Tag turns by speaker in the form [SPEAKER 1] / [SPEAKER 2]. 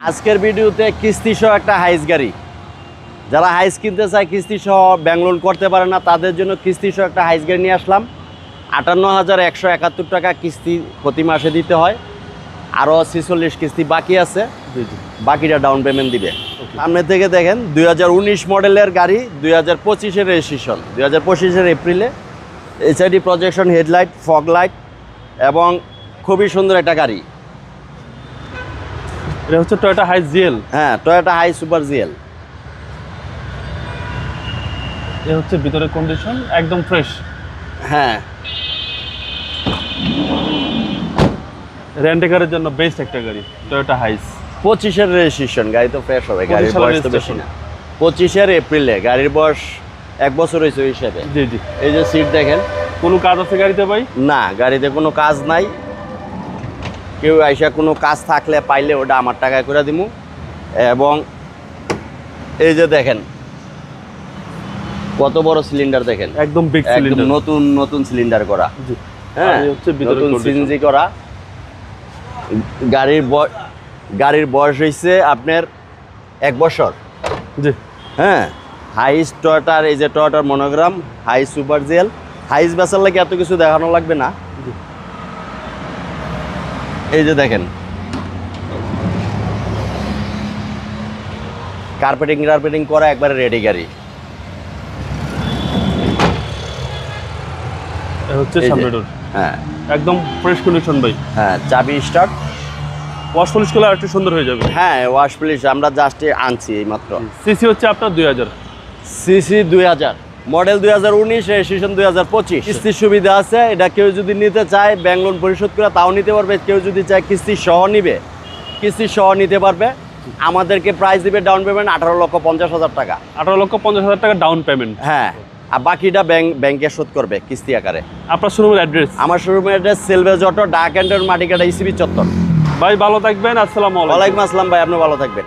[SPEAKER 1] আজকের ভিডিওতে কিস্তি সহ একটা হাইস গাড়ি, যারা হাইস কিনতে চায় কিস্তি সহ ব্যাংক লোন করতে পারে না তাদের জন্য কিস্তি সহ একটা হাইস গাড়ি নিয়ে আসলাম। 58,171 টাকা কিস্তি প্রতি মাসে দিতে হয়, আরও 46 কিস্তি বাকি আছে, বাকিটা ডাউন পেমেন্ট দিবে। সামনে থেকে দেখেন 2019 মডেলের গাড়ি, 2025-এর রেজিস্ট্রেশন, 2025-এর এপ্রিলে। HID projection headlight, fog light এবং খুবই সুন্দর একটা গাড়ি।
[SPEAKER 2] এটা হচ্ছে টয়োটা হাইস জিএল।
[SPEAKER 1] হ্যাঁ, টয়োটা হাই সুপার জিএল।
[SPEAKER 2] এ হচ্ছে ভিতরের কন্ডিশন একদম ফ্রেশ।
[SPEAKER 1] হ্যাঁ,
[SPEAKER 2] রেন্টেকারের জন্য বেস্ট একটা গাড়ি টয়োটা হাইস।
[SPEAKER 1] 25-এর রেজিস্ট্রেশন, গাড়ি তো ফ্রেশ হবে, গাড়ির
[SPEAKER 2] 25
[SPEAKER 1] বয়স তো বেশি না। 25-এর এপ্রিলে, গাড়ির বয়স 1 বছর হয়েছে ওই হিসাবে।
[SPEAKER 2] জি জি।
[SPEAKER 1] এই যে সিট দেখেন,
[SPEAKER 2] কোনো কাজ আছে গাড়িতে ভাই?
[SPEAKER 1] না, গাড়িতে কোনো কাজ নাই। কেউ আইসা কোনো কাজ থাকলে পাইলে ওটা আমার টাকায় করে দিমু। এবং এই যে দেখেন কত বড় সিলিন্ডার দেখেন,
[SPEAKER 2] একদম বিগ
[SPEAKER 1] একদম
[SPEAKER 2] সিলিন্ডার।
[SPEAKER 1] নতুন সিলিন্ডার করা।
[SPEAKER 2] জি।
[SPEAKER 1] হ্যাঁ,
[SPEAKER 2] আর এই হচ্ছে ভিতরের
[SPEAKER 1] নতুন
[SPEAKER 2] condition।
[SPEAKER 1] সিএনজি করা। গাড়ির বয়স হয়েছে আপনার 1 বছর।
[SPEAKER 2] জি।
[SPEAKER 1] হ্যাঁ, হাইস টয়োটার, এই যে টয়োটার মনোগ্রাম, হাইস সুপার জেল। হাইস বেচার লাগে এত কিছু দেখানো লাগবে না। এই যে দেখেন কার্পেটিং করা একবারে রেডি গাড়ি।
[SPEAKER 2] এটা হচ্ছে
[SPEAKER 1] এই যে,
[SPEAKER 2] সামনে ডোর।
[SPEAKER 1] হ্যাঁ
[SPEAKER 2] একদম ফ্রেশ কন্ডিশন ভাই।
[SPEAKER 1] হ্যাঁ, চাবি স্টার্ট।
[SPEAKER 2] ওয়াশ পলিশ করলে আরেকটু সুন্দর হয়ে যাবে।
[SPEAKER 1] হ্যাঁ, ওয়াশ পলিশ আমরা জাস্ট আনছি এই মাত্র।
[SPEAKER 2] সিসি হচ্ছে আপনার 2000।
[SPEAKER 1] CC 2000, model 2019, registration 2025। কিস্তির সুবিধা আছে, এটা কেউ যদি নিতে চায় ব্যাংক লোন পরিশোধ করে তাও নিতে পারবে। কেউ যদি চায় কিস্তি সহ নিবে, কিস্তি সহ নিতে পারবে। আমাদেরকে প্রাইস দিবে ডাউন পেমেন্ট 18,50,000 টাকা।
[SPEAKER 2] 18,50,000 টাকা ডাউন পেমেন্ট।
[SPEAKER 1] হ্যাঁ, আর বাকিটা ব্যাংকে শোধ করবে কিস্তি আকারে।
[SPEAKER 2] আপনার শোরুমের অ্যাড্রেস?
[SPEAKER 1] আমার শোরুমের অ্যাড্রেস সেলভেজ অটো, ডাক অ্যান্ড মাটিকাটা, ইসিবি চত্বর।
[SPEAKER 2] ভাই ভালো থাকবেন। আসসালামু আলাইকুম।
[SPEAKER 1] ওয়ালাইকুম আসসালাম ভাই, আপনি ভালো থাকবেন।